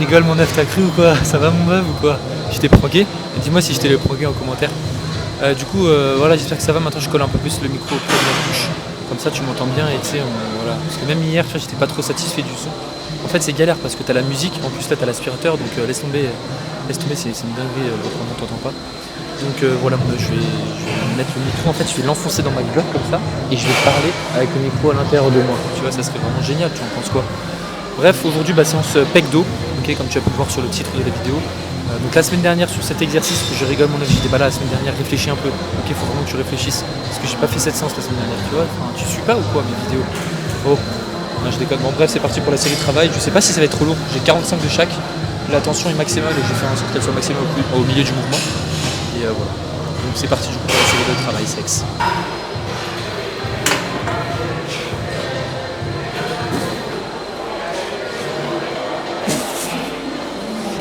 rigole mon œuf, t'as cru ou quoi? Ça va mon meuf ou quoi? Je t'ai progué? Dis-moi si je t'ai progué en commentaire. Voilà, j'espère que ça va. Maintenant je colle un peu plus le micro auprès de ma bouche. Comme ça tu m'entends bien et tu sais, voilà. Parce que même hier, tu vois, j'étais pas trop satisfait du son. En fait c'est galère parce que t'as la musique, en plus là t'as l'aspirateur, donc laisse tomber, c'est une dinguerie, vraiment t'entends pas. Donc voilà, je vais mettre le micro, en fait je vais l'enfoncer dans ma gueule comme ça et je vais parler avec le micro à l'intérieur de moi. Tu vois, ça serait vraiment génial, tu en penses quoi? Bref, aujourd'hui séance pec dos, ok, comme tu as pu le voir sur le titre de la vidéo. Donc la semaine dernière sur cet exercice, je rigole mon œuf, j'étais pas là la semaine dernière, réfléchis un peu, ok, faut vraiment que tu réfléchisses, parce que j'ai pas fait cette séance la semaine dernière, tu vois, enfin, tu suis pas ou quoi mes vidéos? Oh, non, je déconne. Bon bref, c'est parti pour la série de travail, je sais pas si ça va être trop lourd, j'ai 45 de chaque, la tension est maximale et je vais faire en sorte qu'elle soit maximale au milieu du mouvement, et voilà. Donc c'est parti du coup pour la série de travail sexe.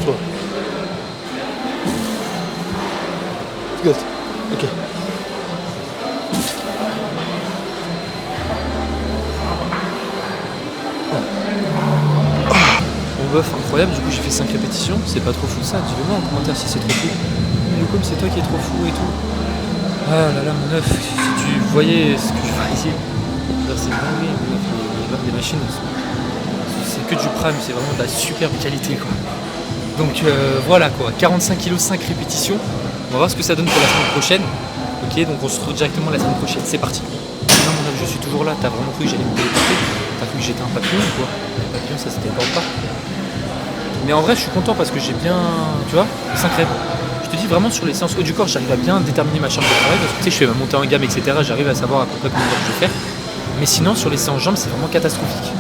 Toi. Good. Ok. Bon bof, incroyable, du coup j'ai fait 5 répétitions, c'est pas trop fou ça, dis-le-moi en commentaire si c'est trop fou. Du coup c'est toi qui es trop fou et tout. Ah là là mon œuf, si tu voyais ce que je fais ici, c'est dingue, les machines, c'est que du prime, c'est vraiment de la superbe qualité quoi. Donc voilà quoi, 45 kg, 5 répétitions. On va voir ce que ça donne pour la semaine prochaine. Ok, donc on se retrouve directement la semaine prochaine, c'est parti. Non mon œuf, je suis toujours là, t'as vraiment cru que j'allais me téléporter? T'as cru que j'étais un papillon ou quoi? Un papillon ça se téléporte pas. Mais en vrai je suis content parce que j'ai bien, tu vois, 5 rêves. Je te dis vraiment sur les séances haut du corps, j'arrive à bien déterminer ma charge de travail parce que tu sais, je fais ma montée en gamme, etc. J'arrive à savoir à peu près combien je vais faire. Mais sinon sur les séances jambes c'est vraiment catastrophique.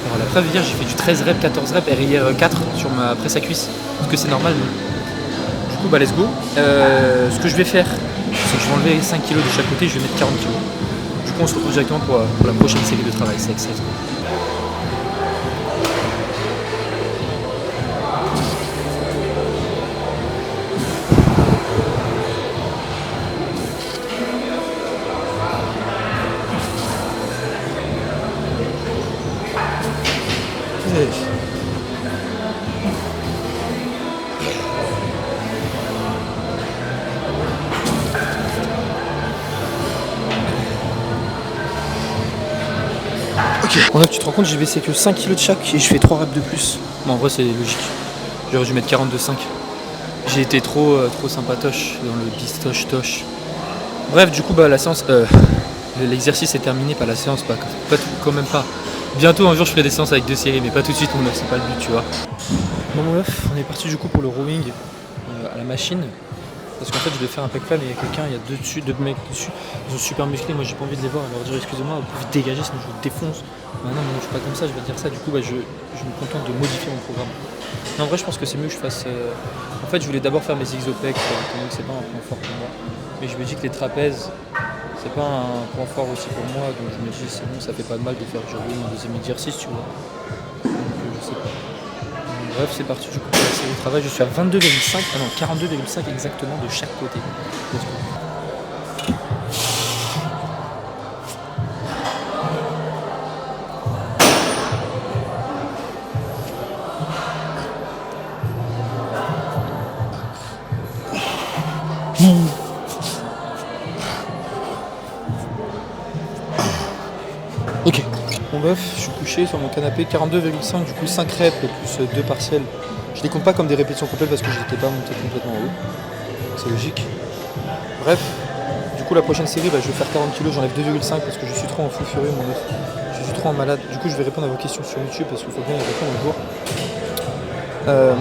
Alors la preuve hier j'ai fait du 13 reps, 14 reps, RIR 4 sur ma presse à cuisse. Est-ce que c'est normal? Du coup bah let's go. Ce que je vais faire, c'est que je vais enlever 5 kg de chaque côté, je vais mettre 40 kg. Du coup on se retrouve directement pour la prochaine série de travail sexe. Let's go. Ok. Tu te rends compte, j'ai baissé que 5 kg de chaque et je fais 3 reps de plus. Bon, en vrai, c'est logique. J'aurais dû mettre 42,5. J'ai été trop sympatoche dans le bistoche-toche. Bref, du coup, bah, la séance. L'exercice est terminé, pas la séance, pas quand même pas. Bientôt, un jour, je ferai des séances avec 2 séries, mais pas tout de suite, mon œuf, c'est pas le but, tu vois. Bon, mon œuf, on est parti du coup pour le rowing à la machine. Parce qu'en fait je devais faire un pec flam et il y a quelqu'un, il y a deux mecs dessus, ils sont super musclés, moi j'ai pas envie de les voir, leur dire excusez-moi, vous pouvez dégager sinon je vous défonce. Bah non mais je suis pas comme ça, je vais dire ça, du coup bah, je me contente de modifier mon programme. Non, en vrai je pense que c'est mieux que je fasse... En fait je voulais d'abord faire mes exopecs, étant que c'est pas un point fort pour moi. Mais je me dis que les trapèzes, c'est pas un point fort aussi pour moi, donc je me dis c'est bon, ça fait pas de mal de faire genre un deuxième exercice, tu vois. Donc je sais pas. Bref, c'est parti du coup pour la série de travail. Je suis à 22,5, ah non, 42,5 exactement de chaque côté. Ok. Bon bref, je suis couché sur mon canapé, 42,5, du coup 5 reps plus 2 partiels. Je les compte pas comme des répétitions complètes parce que je n'étais pas monté complètement en haut. C'est logique. Bref, du coup la prochaine série, bah, je vais faire 40 kg, j'enlève 2,5 parce que je suis trop en fou furieux mon œuf. Je suis trop en malade. Du coup je vais répondre à vos questions sur YouTube parce qu'il faut bien y répondre un jour.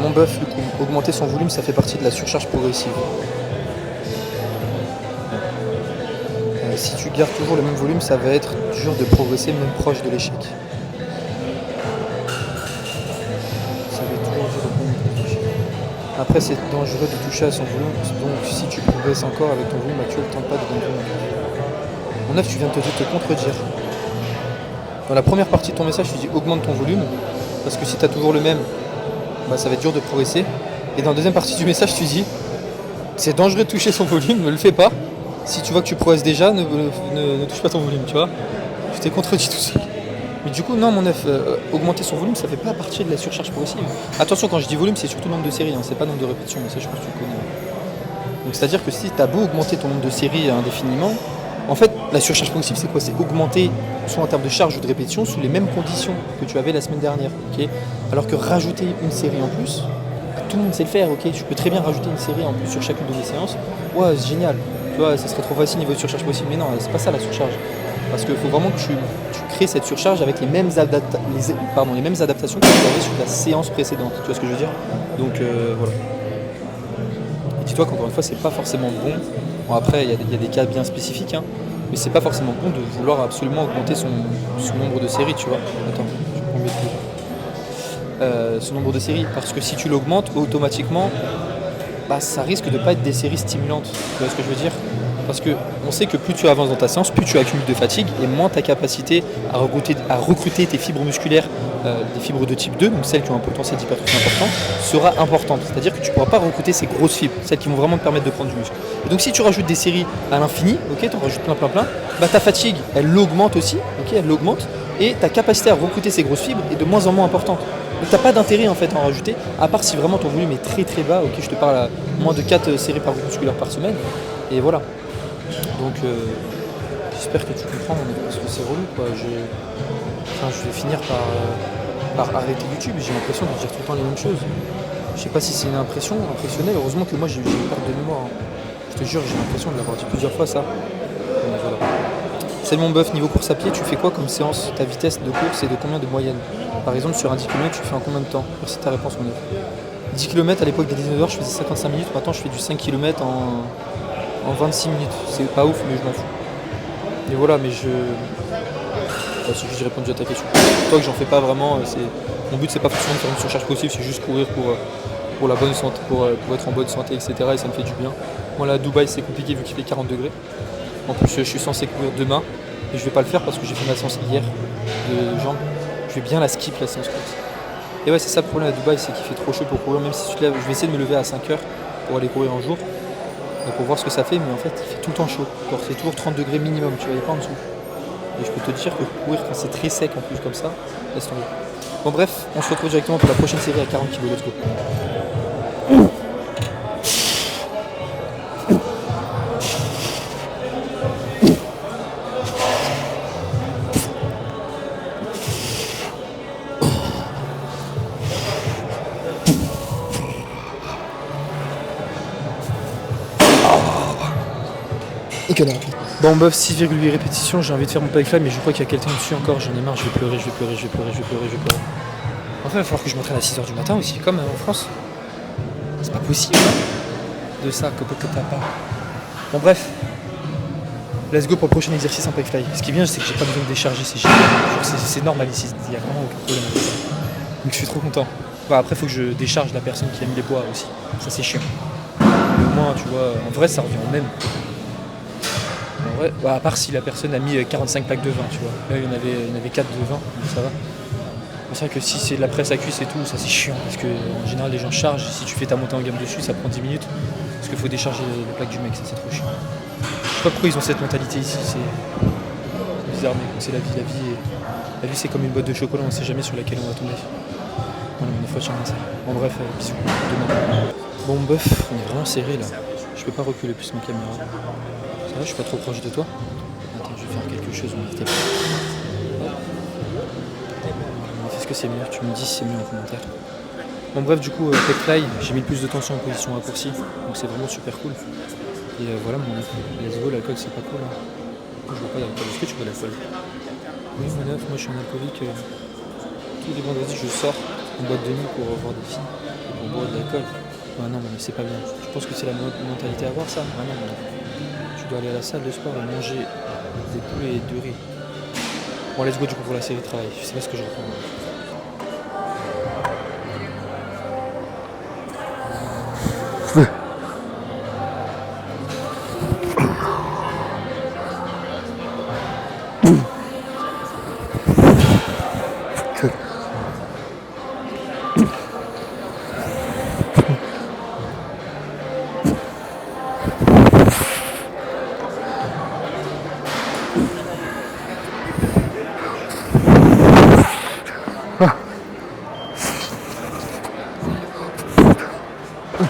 Mon bœuf, du coup, augmenter son volume, ça fait partie de la surcharge progressive. Si tu gardes toujours le même volume, ça va être dur de progresser, même proche de l'échec. Après, c'est dangereux de toucher à son volume, donc si tu progresses encore avec ton volume actuel, tente pas de gagner. Mon œuf, tu viens de te contredire. Dans la première partie de ton message, tu dis augmente ton volume, parce que si tu as toujours le même, bah, ça va être dur de progresser. Et dans la deuxième partie du message, tu dis c'est dangereux de toucher son volume, ne le fais pas. Si tu vois que tu progresses déjà, ne touche pas ton volume, tu vois. Je t'ai contredit tout seul. Mais du coup, non, mon œuf, augmenter son volume, ça fait pas partie de la surcharge progressive. Attention, quand je dis volume, c'est surtout nombre de séries, hein, c'est pas nombre de répétitions, mais ça, je pense que tu connais. Donc, c'est-à-dire que si tu as beau augmenter ton nombre de séries indéfiniment, en fait, la surcharge progressive, c'est quoi? C'est augmenter, soit en termes de charge ou de répétition, sous les mêmes conditions que tu avais la semaine dernière. Ok. Alors que rajouter une série en plus, tout le monde sait le faire. Ok. Je peux très bien rajouter une série en plus sur chacune de mes séances. Ouais, c'est génial. Tu vois, ça serait trop facile niveau de surcharge possible. Mais non, c'est pas ça la surcharge. Parce qu'il faut vraiment que tu crées cette surcharge avec les mêmes adaptations que tu avais sur la séance précédente. Tu vois ce que je veux dire? Donc voilà. Et dis-toi qu'encore une fois, c'est pas forcément bon. Bon, après, il y a des cas bien spécifiques, hein, mais c'est pas forcément bon de vouloir absolument augmenter son nombre de séries, tu vois. Attends, je vais prendre son nombre de séries. Parce que si tu l'augmentes, automatiquement, bah, ça risque de pas être des séries stimulantes. Tu vois ce que je veux dire? Parce qu'on sait que plus tu avances dans ta séance, plus tu accumules de fatigue et moins ta capacité à recruter tes fibres musculaires, des fibres de type 2, donc celles qui ont un potentiel d'hypertrophie important, sera importante. C'est-à-dire que tu ne pourras pas recruter ces grosses fibres, celles qui vont vraiment te permettre de prendre du muscle. Et donc si tu rajoutes des séries à l'infini, ok, tu en rajoutes plein, bah, ta fatigue, elle l'augmente aussi, ok, elle l'augmente, et ta capacité à recruter ces grosses fibres est de moins en moins importante. Donc tu n'as pas d'intérêt en fait à en rajouter, à part si vraiment ton volume est très très bas, ok, je te parle à moins de 4 séries par groupe musculaire par semaine, et voilà. Donc j'espère que tu comprends, parce que c'est relou quoi. Je vais finir par arrêter YouTube, j'ai l'impression de dire tout le temps les mêmes choses. Je sais pas si c'est une impression impressionnelle, heureusement que moi j'ai une perte de mémoire. Hein. Je te jure, j'ai l'impression de l'avoir dit plusieurs fois ça. Donc, voilà. Salut mon bœuf, niveau course à pied, tu fais quoi comme séance? Ta vitesse de course est de combien de moyenne? Par exemple sur un 10 km, tu fais en combien de temps? Merci de ta réponse mon œuf. 10 km à l'époque des 19h, je faisais 55 minutes, maintenant je fais du 5 km en 26 minutes. C'est pas ouf, mais je m'en fous. Et voilà, mais c'est juste j'ai répondu à ta question. Toi que j'en fais pas vraiment, mon but c'est pas forcément de faire une surcharge possible, c'est juste courir pour la bonne santé, pour être en bonne santé, etc. Et ça me fait du bien. Moi là à Dubaï c'est compliqué vu qu'il fait 40 degrés. En plus je suis censé courir demain et je vais pas le faire parce que j'ai fait ma séance hier de jambes. Je vais bien la skip la séance course. Et ouais c'est ça le problème à Dubaï, c'est qu'il fait trop chaud pour courir, même si tu te lèves, je vais essayer de me lever à 5h pour aller courir un jour. Pour voir ce que ça fait, mais en fait il fait tout le temps chaud. C'est toujours 30 degrés minimum, tu vois, il n'est pas en dessous. Et je peux te dire que courir quand c'est très sec en plus comme ça, laisse tomber. Bon bref, on se retrouve directement pour la prochaine série à 40 kg, let's go. Et que là. Bon bœuf, 6,8 répétitions, j'ai envie de faire mon pike fly, mais je crois qu'il y a quelqu'un dessus encore, j'en ai marre, je vais pleurer. Enfin, il va falloir que je m'entraîne à 6h du matin aussi, comme en France. C'est pas possible de ça, que t'as pas. Bon bref, let's go pour le prochain exercice en pike fly. Ce qui est bien, c'est que j'ai pas besoin de décharger, c'est génial. C'est normal ici, il y a vraiment aucun problème avec ça. Donc je suis trop content. Bah, après, il faut que je décharge la personne qui a mis les poids aussi, ça c'est chiant. Mais au moins, tu vois, en vrai, ça revient au même. Ouais, à part si la personne a mis 45 packs de vin, tu vois. Là, il y en avait 4 de vin, donc ça va. Mais c'est vrai que si c'est de la presse à cuisse et tout, ça c'est chiant. Parce que en général, les gens chargent. Si tu fais ta montée en gamme dessus, ça prend 10 minutes. Parce qu'il faut décharger les plaques du mec, ça c'est trop chiant. Je sais pas pourquoi ils ont cette mentalité ici, c'est bizarre, mais c'est la vie. La vie, c'est comme une boîte de chocolat, on sait jamais sur laquelle on va tomber. Voilà, on est fois ça. Bon, bref, bisous, demain. Bon, bœuf, on est vraiment serré là. Je peux pas reculer plus ma caméra. Ça va, je suis pas trop proche de toi. Attends, je vais faire quelque chose, on évite. Est-ce que c'est mieux? Tu me dis si c'est mieux en commentaire. Bon bref, du coup, pec fly, j'ai mis le plus de tension en position raccourcie, donc c'est vraiment super cool. Et voilà, mon let's go, l'alcool c'est pas cool. Hein. Moi, je vois pas d'alcool. Est-ce que tu vois l'alcool? Oui, mon œuf, moi je suis un alcoolique. Tous les vendredis, je sors en boîte de nuit pour voir des filles et pour boire de l'alcool. Ah non, mais c'est pas bien. Je pense que c'est la mentalité à avoir ça. Ah non, mais tu dois aller à la salle de sport et manger des poulets et du riz. Bon, let's go du coup pour la série de travail. Je sais pas ce que je reprends.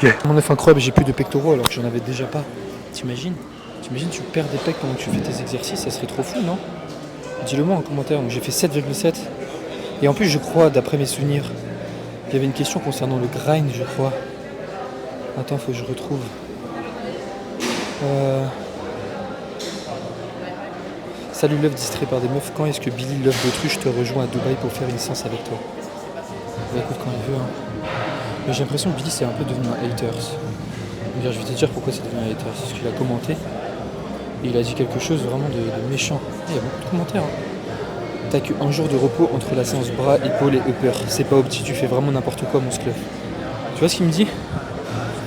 Ok. Mon œuf incroyable, j'ai plus de pectoraux alors que j'en avais déjà pas. T'imagines tu perds des pecs pendant que tu fais tes exercices, ça serait trop fou, non? Dis-le moi en commentaire. Donc j'ai fait 7,7. Et en plus, je crois, d'après mes souvenirs, il y avait une question concernant le grind, je crois. Attends, faut que je retrouve. Salut l'œuf distrait par des meufs. Quand est-ce que Billy l'œuf d'autruche te rejoint à Dubaï pour faire une séance avec toi? Bah écoute, quand il veut. Hein. Mais j'ai l'impression que Billy c'est un peu devenu un haters. Je vais te dire pourquoi c'est devenu un haters. Parce qu'il a commenté. Et il a dit quelque chose vraiment de méchant. Il y a beaucoup de commentaires. Hein. T'as qu'un jour de repos entre la séance bras, épaules et upper. C'est pas opti, tu fais vraiment n'importe quoi, mon sclef. Tu vois ce qu'il me dit?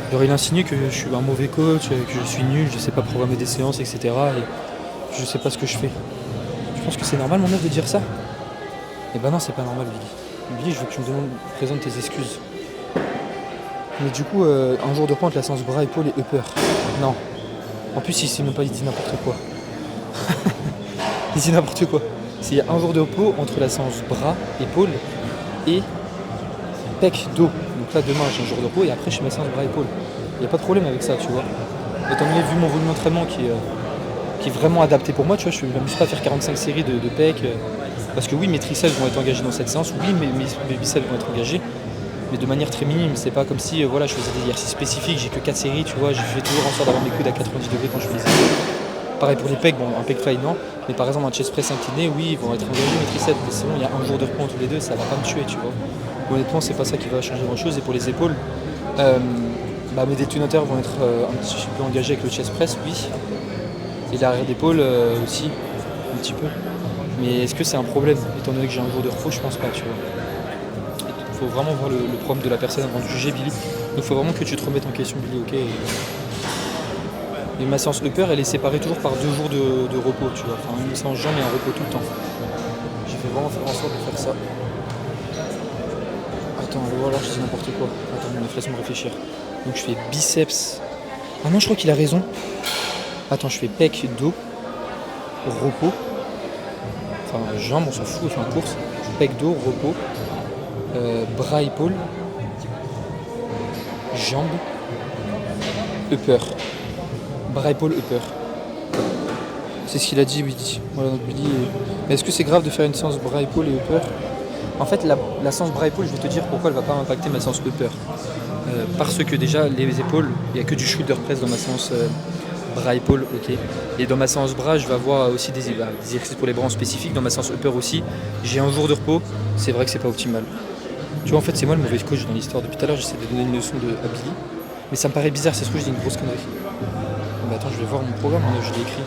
Alors il insinue que je suis un mauvais coach, que je suis nul, je sais pas programmer des séances, etc. Et je sais pas ce que je fais. Tu penses que c'est normal, mon œuf, de dire ça? Eh ben non, c'est pas normal, Billy. Billy, je veux que tu me présentes tes excuses. Mais du coup, un jour de repos entre la séance bras, épaules et upper. Non. En plus, il dit n'importe quoi. Il dit n'importe quoi. Il y a un jour de repos entre la séance bras, épaules et pec, dos. Donc là, demain, j'ai un jour de repos et après, je fais ma séance bras, épaules. Il n'y a pas de problème avec ça, tu vois. Étant donné, vu mon volume d'entraînement qui est vraiment adapté pour moi, tu vois, je ne m'amuse pas à faire 45 séries de pec. Parce que oui, mes triceps vont être engagés dans cette séance, oui, mes biceps vont être engagés. Mais de manière très minime, c'est pas comme si voilà, je faisais des exercices spécifiques, j'ai que 4 séries, tu vois, je fais toujours en sorte d'avoir mes coudes à 90 degrés quand je fais les exercices. Pareil pour les pecs, bon, un pec fly non, mais par exemple un chest press incliné, oui, ils vont être engagés mes triceps, mais sinon il y a un jour de repos entre les deux, ça va pas me tuer, tu vois. Honnêtement, c'est pas ça qui va changer grand chose. Et pour les épaules, mes détonateurs vont être un petit peu engagés avec le chest press, oui. Et l'arrière d'épaule aussi, un petit peu. Mais est-ce que c'est un problème, étant donné que j'ai un jour de repos? Je pense pas, tu vois. Il faut vraiment voir le problème de la personne avant de juger, Billy. Donc il faut vraiment que tu te remettes en question, Billy, ok? Et ma séance upper, elle est séparée toujours par 2 jours de repos, tu vois. Enfin, une séance jambes et un repos tout le temps. J'ai fait vraiment faire en sorte de faire ça. Attends, alors je dis n'importe quoi. Attends, laisse-moi réfléchir. Donc je fais biceps. Ah non, je crois qu'il a raison. Attends, je fais pec, dos, repos. Enfin, jambes, on s'en fout, enfin course. Pec, dos, repos. Bras, épaules. Jambes. Upper. Bras, épaules, upper. C'est ce qu'il a dit, oui. Voilà, donc Billy. Mais est-ce que c'est grave de faire une séance bras, épaules et upper? En fait, la séance bras-épaules, je vais te dire pourquoi elle va pas impacter ma séance upper. Parce que déjà, les épaules, il n'y a que du shoulder press dans ma séance bras-épaules, ok. Et dans ma séance bras, je vais avoir aussi des exercices pour les bras en spécifique. Dans ma séance upper aussi, j'ai un jour de repos. C'est vrai que c'est pas optimal. Tu vois, en fait, c'est moi le mauvais coach dans l'histoire. Depuis tout à l'heure, j'essaie de donner une leçon à Billy. Mais ça me paraît bizarre, c'est ce que je dis une grosse connerie. Mais attends, je vais voir mon programme, je l'ai écrit.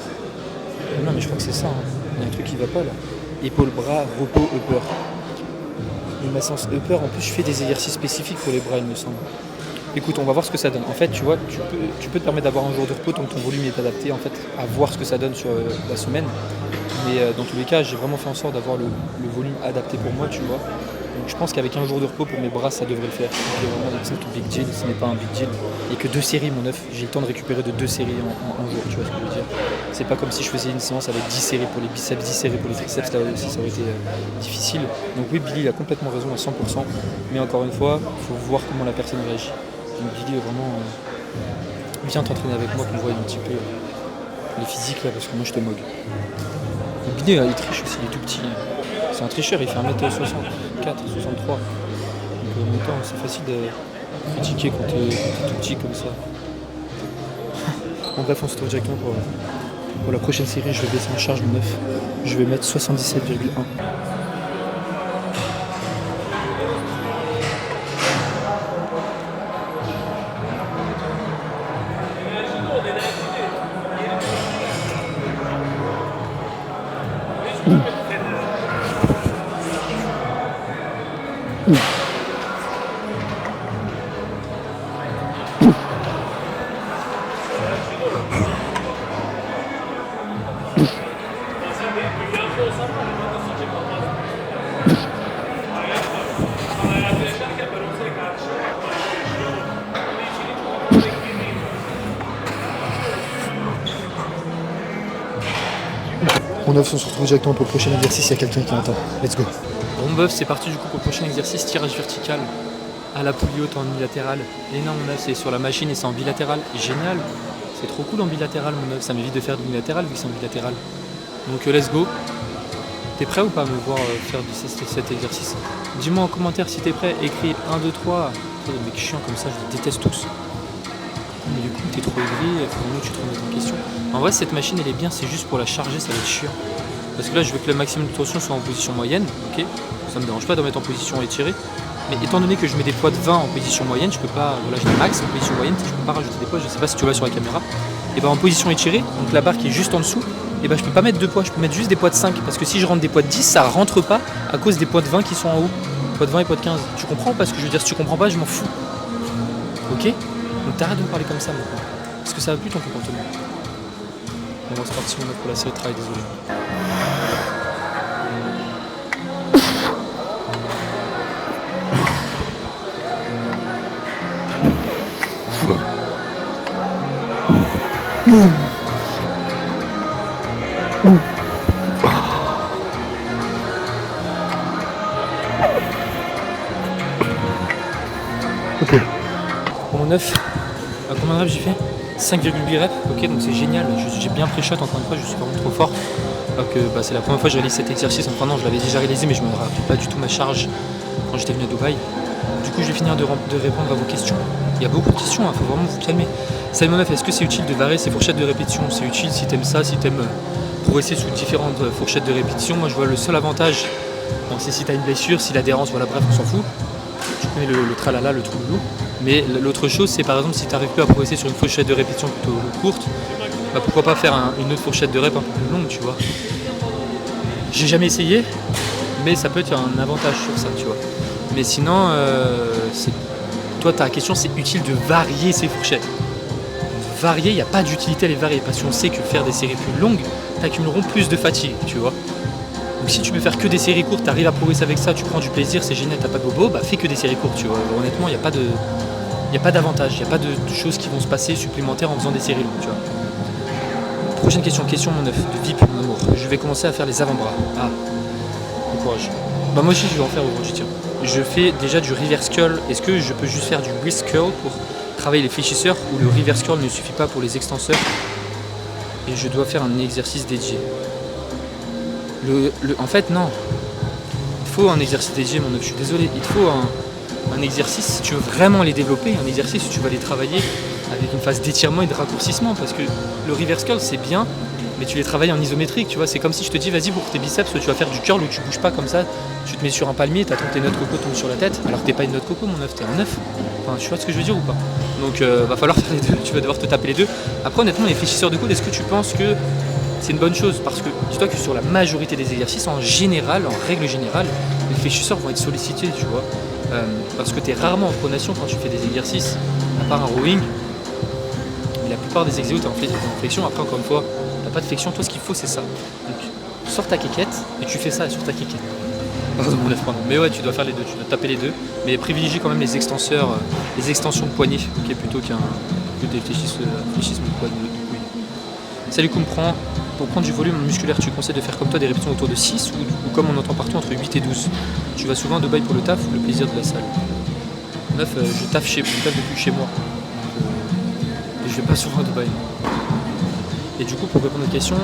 Non, mais je crois que c'est ça. Hein. Il y a un truc qui va pas là. Épaule, bras, repos, upper. Et ma séance upper, en plus je fais des exercices spécifiques pour les bras, il me semble. Écoute, on va voir ce que ça donne. En fait, tu vois, tu peux te permettre d'avoir un jour de repos tant que ton volume est adapté en fait, à voir ce que ça donne sur la semaine. Mais dans tous les cas, j'ai vraiment fait en sorte d'avoir le volume adapté pour moi, tu vois. Donc je pense qu'avec un jour de repos pour mes bras, ça devrait le faire. Donc vraiment, c'est tout big deal, ce n'est pas un big deal. Il n'y a que 2 séries, mon œuf. J'ai le temps de récupérer de 2 séries en jour, tu vois ce que je veux dire. C'est pas comme si je faisais une séance avec 10 séries pour les biceps, 10 séries pour les triceps, là aussi ça aurait été difficile. Donc oui, Billy il a complètement raison à 100%. Mais encore une fois, il faut voir comment la personne réagit. Donc Billy est vraiment... viens t'entraîner avec moi, qu'on voit un petit peu les physiques là, parce que moi je te mogue. Donc Billy il triche aussi, il est tout petit. C'est un tricheur, il fait 1m64, 63. Donc en même temps, c'est facile de critiquer quand t'es tout petit comme ça. En bref, on se retrouve directement pour la prochaine série. Je vais baisser en charge mon œuf. Je vais mettre 77,1. Mon œuf, on se retrouve directement pour le prochain exercice, il y a quelqu'un qui entend. Let's go. Bon bœuf, c'est parti du coup pour le prochain exercice, tirage vertical. à la poulie haute en unilatéral. Et non, mon œuf, c'est sur la machine et c'est en bilatéral. Génial. C'est trop cool en bilatéral, mon œuf. Ça m'évite de faire du unilatéral vu que c'est en bilatéral. Donc let's go. T'es prêt ou pas à me voir faire cet exercice? Dis-moi en commentaire si t'es prêt. Écris 1, 2, 3. Des mecs chiants comme ça, je les déteste tous. Mais du coup, t'es trop aigri, il faut vraiment que tu te remettes en question. En vrai, cette machine, elle est bien, c'est juste pour la charger, ça va être chiant. Parce que là, je veux que le maximum de torsion soit en position moyenne, ok? Ça me dérange pas d'en mettre en position étirée. Mais étant donné que je mets des poids de 20 en position moyenne, je peux pas, voilà, je mets max en position moyenne, je peux pas rajouter des poids, je sais pas si tu vois sur la caméra. Et ben en position étirée, donc la barre qui est juste en dessous, et ben je peux pas mettre 2 poids, je peux mettre juste des poids de 5. Parce que si je rentre des poids de 10, ça rentre pas à cause des poids de 20 qui sont en haut. Poids de 20 et poids de 15. Tu comprends? Parce que je veux dire, si tu comprends pas, je m'en fous. Ok? Donc t'arrêtes de me parler comme ça maintenant. Parce que ça va plus ton comportement. Bon, c'est parti, on a pour la série de travail, désolé. Ok. Bon, 9. À combien de reps j'ai fait? 5,8 reps. Ok, donc c'est génial. J'ai bien pré-shot encore une fois, je suis vraiment trop fort. Alors que c'est la première fois que je réalise cet exercice. Enfin, non, je l'avais déjà réalisé, mais je me rappelle pas du tout ma charge quand j'étais venu à Dubaï. Du coup, je vais finir de répondre à vos questions. Il y a beaucoup de questions, il faut vraiment vous calmer. Salut mon 9, est-ce que c'est utile de varier ses fourchettes de répétition? C'est utile si t'aimes ça, si t'aimes progresser sous différentes fourchettes de répétition. Moi, je vois le seul avantage, bon, c'est si t'as une blessure, si l'adhérence, voilà, bref, on s'en fout. Tu connais le tralala, le trou-loulou. Mais l'autre chose, c'est par exemple si tu n'arrives plus à progresser sur une fourchette de répétition plutôt courte, bah pourquoi pas faire une autre fourchette de rep un peu plus longue, tu vois. J'ai jamais essayé, mais ça peut être un avantage sur ça, tu vois. Mais sinon, toi ta question, c'est utile de varier ces fourchettes. Varier, il n'y a pas d'utilité à les varier, parce qu'on sait que faire des séries plus longues, t'accumuleront plus de fatigue, tu vois. Donc si tu peux faire que des séries courtes, t'arrives à progresser avec ça, tu prends du plaisir, c'est génial, t'as pas de bobo, bah fais que des séries courtes, tu vois. Honnêtement, il n'y a pas d'avantage, il n'y a pas de choses qui vont se passer supplémentaires en faisant des séries longues, tu vois. Prochaine question, mon 9, de VIP, mon amour. Je vais commencer à faire les avant-bras. Ah, bon courage. Bah moi aussi je vais en faire aujourd'hui, tiens. Je fais déjà du reverse curl. Est-ce que je peux juste faire du wrist curl pour travailler les fléchisseurs ou le reverse curl ne suffit pas pour les extenseurs et je dois faire un exercice dédié? En fait, non. Il faut un exercice dédié, mon 9, je suis désolé. Il te faut un exercice, si tu veux vraiment les développer, un exercice où tu vas les travailler avec une phase d'étirement et de raccourcissement. Parce que le reverse curl, c'est bien, mais tu les travailles en isométrique, tu vois. C'est comme si je te dis, vas-y, pour tes biceps, tu vas faire du curl où tu bouges pas comme ça, tu te mets sur un palmier, t'attends que tes noix de coco tombent sur la tête, alors que t'es pas une noix de coco, mon 9, t'es un œuf. Enfin, tu vois ce que je veux dire ou pas? Donc, va falloir faire les deux, tu vas devoir te taper les deux. Après, honnêtement, les fléchisseurs de coude, est-ce que tu penses que c'est une bonne chose? Parce que dis-toi que sur la majorité des exercices, en général, en règle générale, les fléchisseurs vont être sollicités, tu vois. Parce que tu es rarement en pronation quand tu fais des exercices, à part un rowing. Mais la plupart des exercices, tu es en flexion. Après, encore une fois, tu n'as pas de flexion. Toi, ce qu'il faut, c'est ça. Donc, sors ta quéquette et tu fais ça sur ta quéquette. Pardon, mais ouais, tu dois faire les deux, tu dois taper les deux. Mais privilégie quand même les extenseurs, les extensions de poignet, okay, plutôt que des fléchissements de poignet. Salut comprend. Pour prendre du volume musculaire, tu conseilles de faire comme toi des répétitions autour de 6 ou comme on entend partout entre 8 et 12. Tu vas souvent à Dubaï pour le taf ou le plaisir de la salle? 9, je taffe depuis chez moi. Et je vais pas souvent à Dubaï. Et du coup, pour répondre à la question,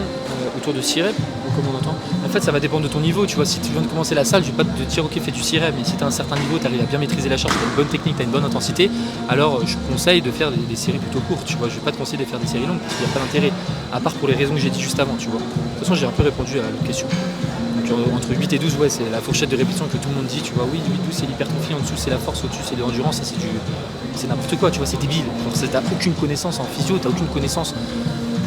autour de 6 reps, ou comme on entend, en fait ça va dépendre de ton niveau, tu vois. Si tu viens de commencer la salle, je vais pas te dire ok, fais du 6 reps, mais si tu as un certain niveau, tu arrives à bien maîtriser la charge, tu as une bonne technique, tu as une bonne intensité, alors je conseille de faire des séries plutôt courtes, tu vois. Je vais pas te conseiller de faire des séries longues parce qu'il n'y a pas d'intérêt, à part pour les raisons que j'ai dit juste avant, tu vois. De toute façon, j'ai un peu répondu à l'autre question. Donc entre 8 et 12, ouais, c'est la fourchette de répétition que tout le monde dit, tu vois. Oui, 8-12 c'est l'hypertrophie, en dessous c'est la force, au-dessus c'est de l'endurance, ça c'est n'importe quoi, tu vois, c'est débile. T'as aucune connaissance en physio, t'as aucune connaissance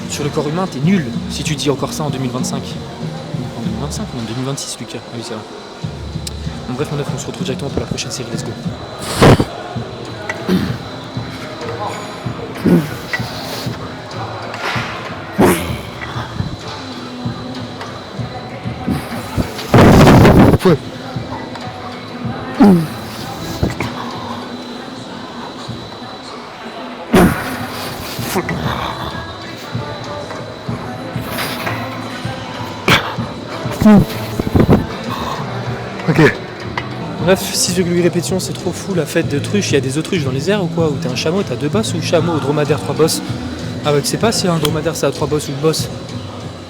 sur le corps humain, t'es nul si tu dis encore ça en 2025. En 2025 ou en 2026, Lucas? Ah oui, c'est vrai. Bon, bref, mon 9, on se retrouve directement pour la prochaine série, let's go. Ok. Bref, 6,8 répétitions, c'est trop fou la fête d'autruche. Il y a des autruches dans les airs ou quoi? Ou t'es un chameau, t'as 2 bosses, ou chameau, ou dromadaire, 3 bosses? Ah ouais, tu sais pas si un dromadaire ça a 3 bosses ou 2 bosses.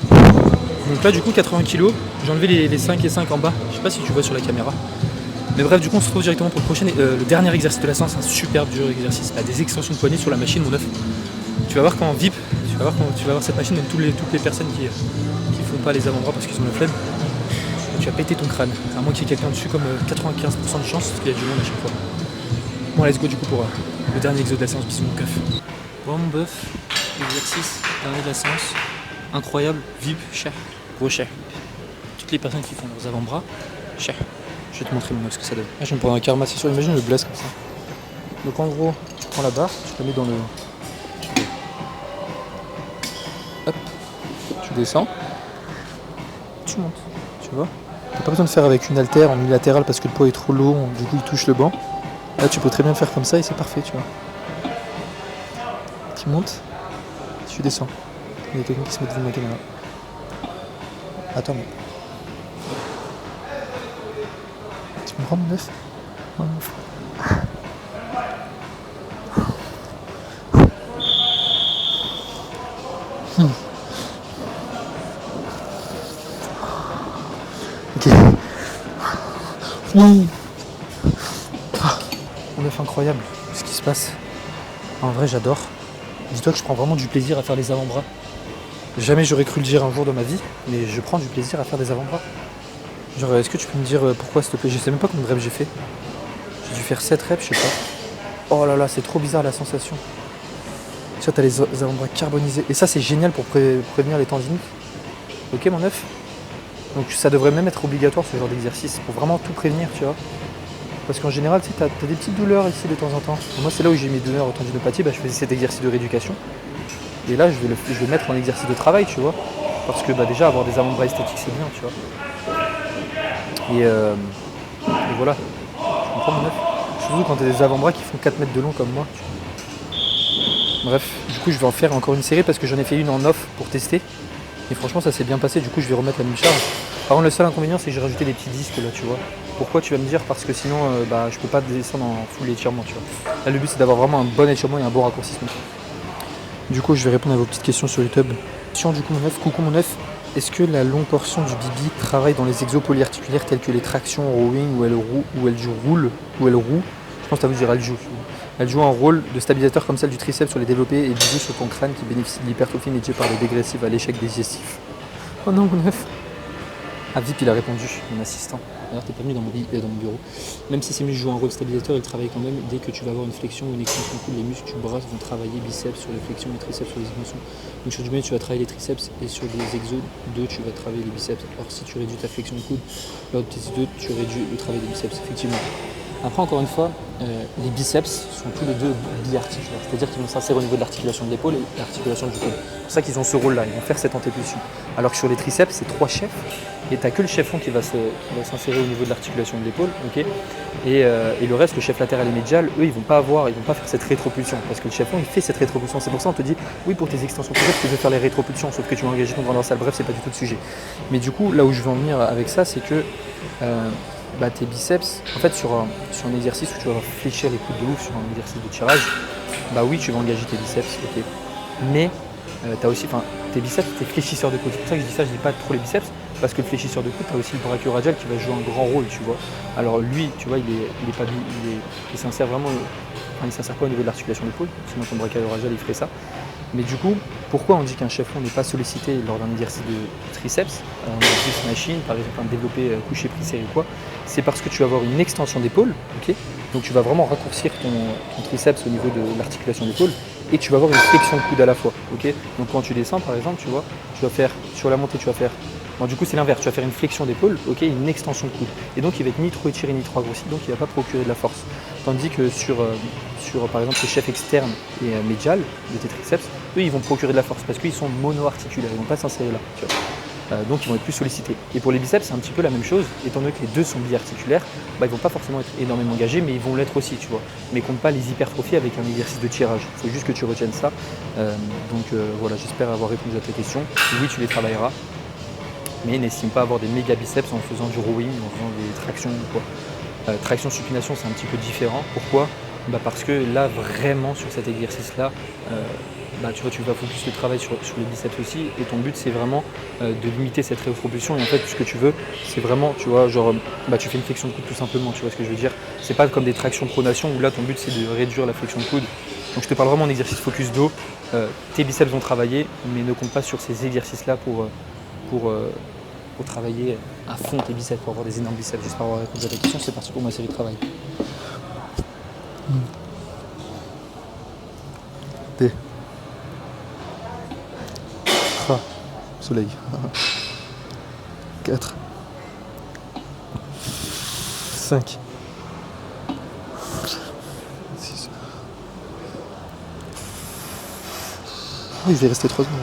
Donc là, du coup, 80 kg. J'ai enlevé les 5 et 5 en bas. Je sais pas si tu vois sur la caméra. Mais bref, du coup, on se retrouve directement pour le dernier exercice de la séance. Un super dur exercice. Bah, des extensions de poignet sur la machine, mon œuf. Tu vas voir quand VIP, tu vas voir cette machine, même toutes les personnes qui font pas les avant-bras parce qu'ils ont la flemme. Tu vas péter ton crâne. À moins qu'il y ait quelqu'un dessus, comme 95% de chance, parce qu'il y a du monde à chaque fois. Bon, let's go du coup pour le dernier exo de la séance. Bisous mon keuf. Bon mon bœuf, exercice, dernier de la séance. Incroyable, VIP, cher, gros cher. Toutes les personnes qui font leurs avant-bras, cher. Je vais te montrer mon ce que ça donne. Là, je vais me prendre un karma, c'est sûr, imagine le blesse comme ça. Donc en gros, tu prends la barre, tu la mets dans le... Hop, tu descends, tu montes, tu vois. T'as pas besoin de faire avec une haltère en unilatéral parce que le poids est trop lourd, du coup il touche le banc. Là tu peux très bien le faire comme ça et c'est parfait, tu vois. Tu montes, tu descends. Il y a quelqu'un qui se met devant ma caméra. Attends, mais... Tu comprends mon œuf? Mon œuf. Ok. Mon œuf incroyable, ce qui se passe. En vrai j'adore. Dis-toi que je prends vraiment du plaisir à faire les avant-bras. Jamais j'aurais cru le dire un jour dans ma vie, mais je prends du plaisir à faire des avant-bras. Genre, est-ce que tu peux me dire pourquoi s'il te plaît? Je sais même pas combien de reps j'ai fait. J'ai dû faire 7 reps, je sais pas. Oh là là, c'est trop bizarre la sensation. Tu vois, t'as les avant-bras carbonisés. Et ça, c'est génial pour prévenir les tendinites. Ok, mon œuf? Donc ça devrait même être obligatoire ce genre d'exercice pour vraiment tout prévenir, tu vois. Parce qu'en général, tu sais, t'as des petites douleurs ici de temps en temps. Moi, c'est là où j'ai mes douleurs en tendinopathie, bah, je faisais cet exercice de rééducation. Et là, je vais le mettre en exercice de travail, tu vois. Parce que bah, déjà, avoir des avant-bras esthétiques, c'est bien, tu vois. Et voilà. Je comprends mon œuf. Surtout quand tu as des avant-bras qui font 4 mètres de long comme moi. Bref, du coup, je vais en faire encore une série parce que j'en ai fait une en off pour tester. Et franchement, ça s'est bien passé. Du coup, je vais remettre la même charge. Par contre, le seul inconvénient, c'est que j'ai rajouté des petits disques là, tu vois. Pourquoi tu vas me dire? Parce que sinon, bah, je peux pas descendre en full étirement, tu vois. Là, le but, c'est d'avoir vraiment un bon étirement et un bon raccourcissement. Du coup, je vais répondre à vos petites questions sur YouTube. Question du coup, mon œuf. Coucou mon œuf. Est-ce que la longue portion du bibi travaille dans les exos polyarticulaires tels que les tractions, rowing, où elle roule, je pense que ça veut dire elle joue. Elle joue un rôle de stabilisateur comme celle du triceps sur les développés et bisous sur ton crâne qui bénéficie de l'hypertrophie médiée par les dégressives à l'échec digestif. Oh non mon œuf. Ah Vip il a répondu, mon assistant. D'ailleurs t'es pas venu dans mon bureau. Même si ces muscles jouent un rôle stabilisateur, ils travaillent quand même. Dès que tu vas avoir une flexion ou une extension de coude, les muscles du bras vont travailler biceps sur les flexions et triceps sur les extensions. Donc sur du biais tu vas travailler les triceps et sur des exos 2 tu vas travailler les biceps. Alors si tu réduis ta flexion de coude, lors de tes 2 tu réduis le travail des biceps, effectivement. Après encore une fois, les biceps sont tous les deux biarticulaires, c'est-à-dire qu'ils vont s'insérer au niveau de l'articulation de l'épaule et de l'articulation du coude. C'est pour ça qu'ils ont ce rôle-là, ils vont faire cette antépulsion. Alors que sur les triceps, c'est 3 chefs, et tu n'as que le chef fond qui va s'insérer au niveau de l'articulation de l'épaule, okay, et le reste, le chef latéral et médial, eux, ils vont pas faire cette rétropulsion, parce que le chef fond, il fait cette rétropulsion. C'est pour ça qu'on te dit, oui, pour tes extensions triceps, tu veux faire les rétropulsions, sauf que tu vas engager ton grand dorsal. Bref, c'est pas du tout le sujet. Mais du coup, là où je veux en venir avec ça, c'est que bah, tes biceps, en fait sur un exercice où tu vas fléchir les coudes de ouf, sur un exercice de tirage, bah oui tu vas engager tes biceps, ok. Mais t'as aussi, tes biceps, tes fléchisseurs de coude. C'est pour ça que je dis ça, je dis pas trop les biceps, parce que le fléchisseur de coude, t'as aussi le brachioradial qui va jouer un grand rôle, tu vois. Alors lui, tu vois, il s'insère vraiment, il s'insère pas au niveau de l'articulation de l'épaule, sinon ton brachioradial il ferait ça. Mais du coup, pourquoi on dit qu'un chef-fond n'est pas sollicité lors d'un exercice de triceps, un exercice machine, par exemple un développé couché pris serré ou quoi? C'est parce que tu vas avoir une extension d'épaule, ok. Donc tu vas vraiment raccourcir ton triceps au niveau de l'articulation d'épaule et tu vas avoir une flexion de coude à la fois, ok. Donc quand tu descends par exemple, tu vois, tu vas faire sur la montée, tu vas faire. Bon, du coup c'est l'inverse, tu vas faire une flexion d'épaule, ok, une extension de coude. Et donc il va être ni trop étiré ni trop agressif, donc il ne va pas procurer de la force. Tandis que sur par exemple les chefs externes et médial de tes triceps, eux ils vont procurer de la force parce qu'ils sont mono-articulaires, ils ne vont pas s'insérer là. Tu vois. Donc ils vont être plus sollicités. Et pour les biceps c'est un petit peu la même chose, étant donné que les deux sont biarticulaires, bah, ils vont pas forcément être énormément engagés, mais ils vont l'être aussi, tu vois. Mais compte pas les hypertrophies avec un exercice de tirage. Il faut juste que tu retiennes ça. Voilà, j'espère avoir répondu à ta question. Oui, tu les travailleras, mais n'estime pas avoir des méga biceps en faisant du rowing, en faisant des tractions ou quoi. Traction supination, c'est un petit peu différent. Pourquoi? Parce que là, vraiment, sur cet exercice-là, tu vois, tu vas focus le travail sur les biceps aussi, et ton but, c'est vraiment de limiter cette rétropropulsion. Et en fait, ce que tu veux, c'est vraiment, tu vois, genre, tu fais une flexion de coude tout simplement, tu vois ce que je veux dire. C'est pas comme des tractions pronation où là, ton but, c'est de réduire la flexion de coude. Donc, je te parle vraiment en exercice focus dos. Tes biceps vont travailler, mais ne compte pas sur ces exercices-là pour travailler à fond tes biceps, pour avoir des énormes biceps. J'espère avoir répondu à ta question. C'est parti pour ma série de travail. T. Ra. Soleil. 4. 5. 6. Oui, je vais rester 3 secondes.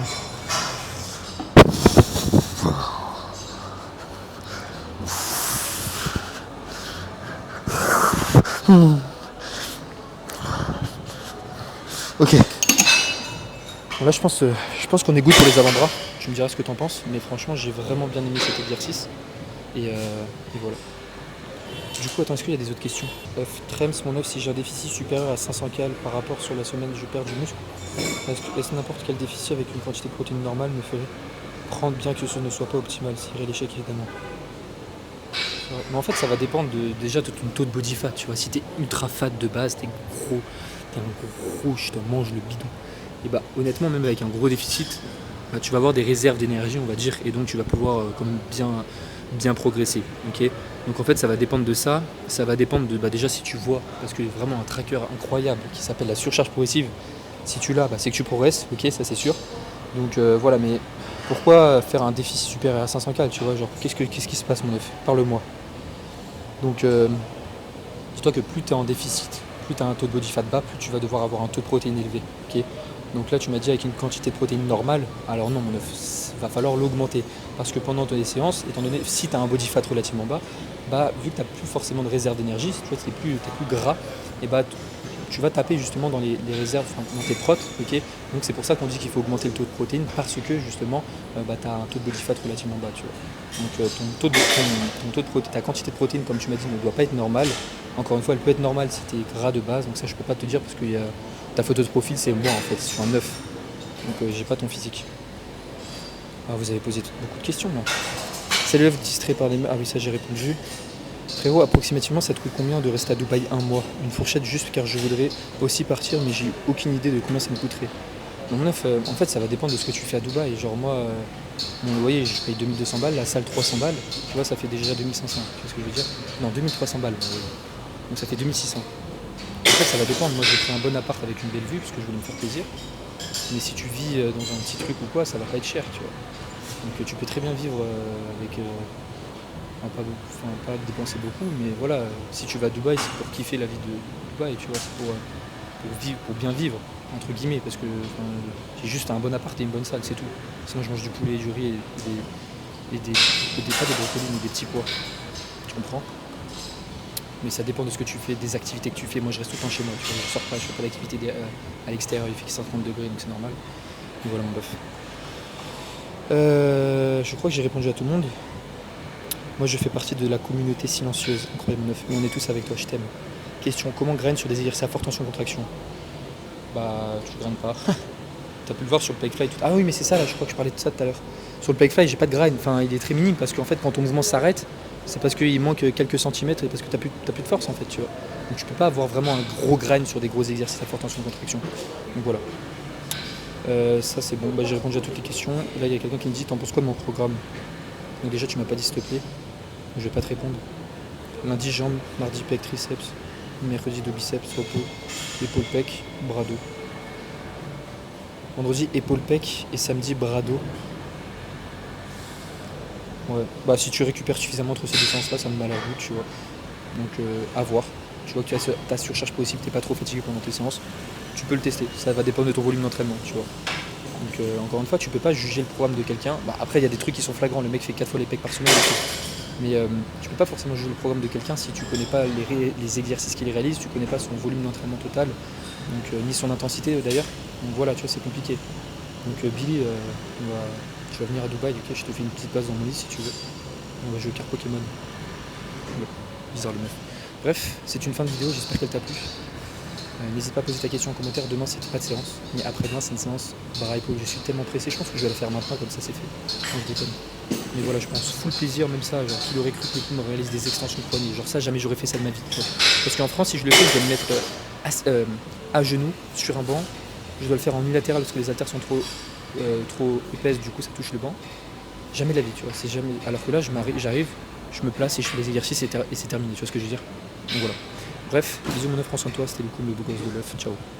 Ok. Bon, là, je pense qu'on est good pour les avant-bras. Tu me diras ce que tu en penses, mais franchement, j'ai vraiment bien aimé cet exercice. Et voilà. Du coup, attends, est-ce qu'il y a des autres questions? Trems, mon œuf, si j'ai un déficit supérieur à 500 cal par rapport sur la semaine, je perds du muscle. Est-ce n'importe quel déficit avec une quantité de protéines normale me ferait prendre, bien que ce ne soit pas optimal, c'est l'échec évidemment. Mais en fait, ça va dépendre déjà de ton taux de body fat. Tu vois, si t'es ultra fat de base, t'es un gros, je te mange le bidon. Et honnêtement, même avec un gros déficit, tu vas avoir des réserves d'énergie, on va dire, et donc tu vas pouvoir quand même bien progresser. Okay, donc en fait, ça va dépendre de ça. Ça va dépendre de déjà si tu vois, parce que vraiment un tracker incroyable qui s'appelle la surcharge progressive. Si tu l'as, c'est que tu progresses. Ok, ça c'est sûr. Donc voilà, mais pourquoi faire un déficit supérieur à 500 cal, tu vois, genre qu'est-ce qui se passe, mon œuf? Parle-moi. Donc dis-toi que plus tu es en déficit, plus tu as un taux de body fat bas, plus tu vas devoir avoir un taux de protéines élevé. Okay, donc là tu m'as dit avec une quantité de protéines normale, alors non, mon œuf, va falloir l'augmenter. Parce que pendant tes séances, étant donné si tu as un body fat relativement bas, vu que tu n'as plus forcément de réserve d'énergie, si tu es plus gras, et tu vas taper justement dans les réserves, dans tes protes. Okay, donc c'est pour ça qu'on dit qu'il faut augmenter le taux de protéines, parce que justement tu as un taux de body fat relativement bas, tu vois. Donc ta quantité de protéines, comme tu m'as dit, ne doit pas être normale. Encore une fois, elle peut être normale si tu es gras de base, donc ça je peux pas te dire parce que ta photo de profil c'est moi en fait, je suis un 9. Donc j'ai pas ton physique. Ah, vous avez posé beaucoup de questions là. Salut œuf, distrait par les mains. Ah oui, ça j'ai répondu. Frérot, approximativement ça te coûte combien de rester à Dubaï un mois? Une fourchette juste, car je voudrais aussi partir, mais j'ai aucune idée de combien ça me coûterait. Donc mon œuf, en fait ça va dépendre de ce que tu fais à Dubaï. Genre moi, mon loyer je paye 2200 balles, la salle 300 balles, tu vois, ça fait déjà 2500, tu vois ce que je veux dire? Non, 2300 balles, donc ça fait 2600. En fait ça va dépendre, moi j'ai pris un bon appart avec une belle vue parce que je voulais me faire plaisir. Mais si tu vis dans un petit truc ou quoi, ça va pas être cher, tu vois. Donc tu peux très bien vivre avec pas dépenser beaucoup, mais voilà, si tu vas à Dubaï, c'est pour kiffer la vie de Dubaï, tu vois, c'est pour bien vivre, entre guillemets, parce que j'ai juste un bon appart et une bonne salle, c'est tout. Sinon je mange du poulet, du riz et pas des brocolis, mais des petits pois. Tu comprends? Mais ça dépend de ce que tu fais, des activités que tu fais. Moi je reste tout le temps chez moi, tu vois, je sors pas, je fais pas d'activité à l'extérieur, il fait 50 degrés, donc c'est normal. Et voilà mon bœuf. Je crois que j'ai répondu à tout le monde. Moi je fais partie de la communauté silencieuse, incroyable mon œuf, mais on est tous avec toi, je t'aime. Question, comment graine sur des exercices à forte tension-contraction? Tu graines pas. T'as pu le voir sur le pec fly. Ah oui, mais c'est ça là, je crois que je parlais de ça tout à l'heure. Sur le pec fly, j'ai pas de grind, enfin il est très minime parce qu'en fait quand ton mouvement s'arrête, c'est parce qu'il manque quelques centimètres et parce que t'as plus de force en fait, tu vois. Donc tu peux pas avoir vraiment un gros grind sur des gros exercices à forte tension-contraction. Donc voilà. Ça c'est bon, j'ai répondu à toutes les questions. Et là il y a quelqu'un qui me dit, t'en penses quoi de mon programme? Donc déjà tu m'as pas dit s'il te plaît, je vais pas te répondre. Lundi jambes, mardi pec triceps, mercredi dos biceps, repos, épaule pec, bras dos. Vendredi épaule pec et samedi bras dos. Ouais, si tu récupères suffisamment entre ces deux séances là, ça me met à la route, tu vois. Donc à voir. Tu vois que tu as ta surcharge possible, t'es pas trop fatigué pendant tes séances, tu peux le tester, ça va dépendre de ton volume d'entraînement, tu vois. Donc encore une fois, tu peux pas juger le programme de quelqu'un. Après il y a des trucs qui sont flagrants, le mec fait 4 fois les pecs par semaine, mais tu peux pas forcément juger le programme de quelqu'un si tu connais pas les exercices qu'il réalise, tu connais pas son volume d'entraînement total, donc ni son intensité d'ailleurs. Donc voilà, tu vois, c'est compliqué. Donc Billy, tu vas venir à Dubaï, ok, je te fais une petite place dans mon lit si tu veux. On va jouer aux cartes Pokémon. Bizarre le meuf. Bref, c'est une fin de vidéo, j'espère qu'elle t'a plu. N'hésite pas à poser ta question en commentaire. Demain, c'est pas de séance, mais après-demain, c'est une séance barre épaule. Je suis tellement pressé, je pense que je vais la faire maintenant, comme ça c'est fait. Non, je déconne. Mais voilà, je pense full plaisir, même ça. Genre, qui aurait cru que le coup me réalise des extensions de poignet. Genre, ça, jamais j'aurais fait ça de ma vie. Tu vois. Parce qu'en France, si je le fais, je dois me mettre à genoux sur un banc. Je dois le faire en unilatéral parce que les haltères sont trop épaisses, du coup, ça touche le banc. Jamais de la vie, tu vois. C'est jamais. Alors que là, j'arrive, je me place et je fais les exercices et c'est terminé. Tu vois ce que je veux dire? Donc voilà. Bref, bisous mon œuf, prends soin de toi, c'était le coup, le beau gosse de l'œuf, ciao.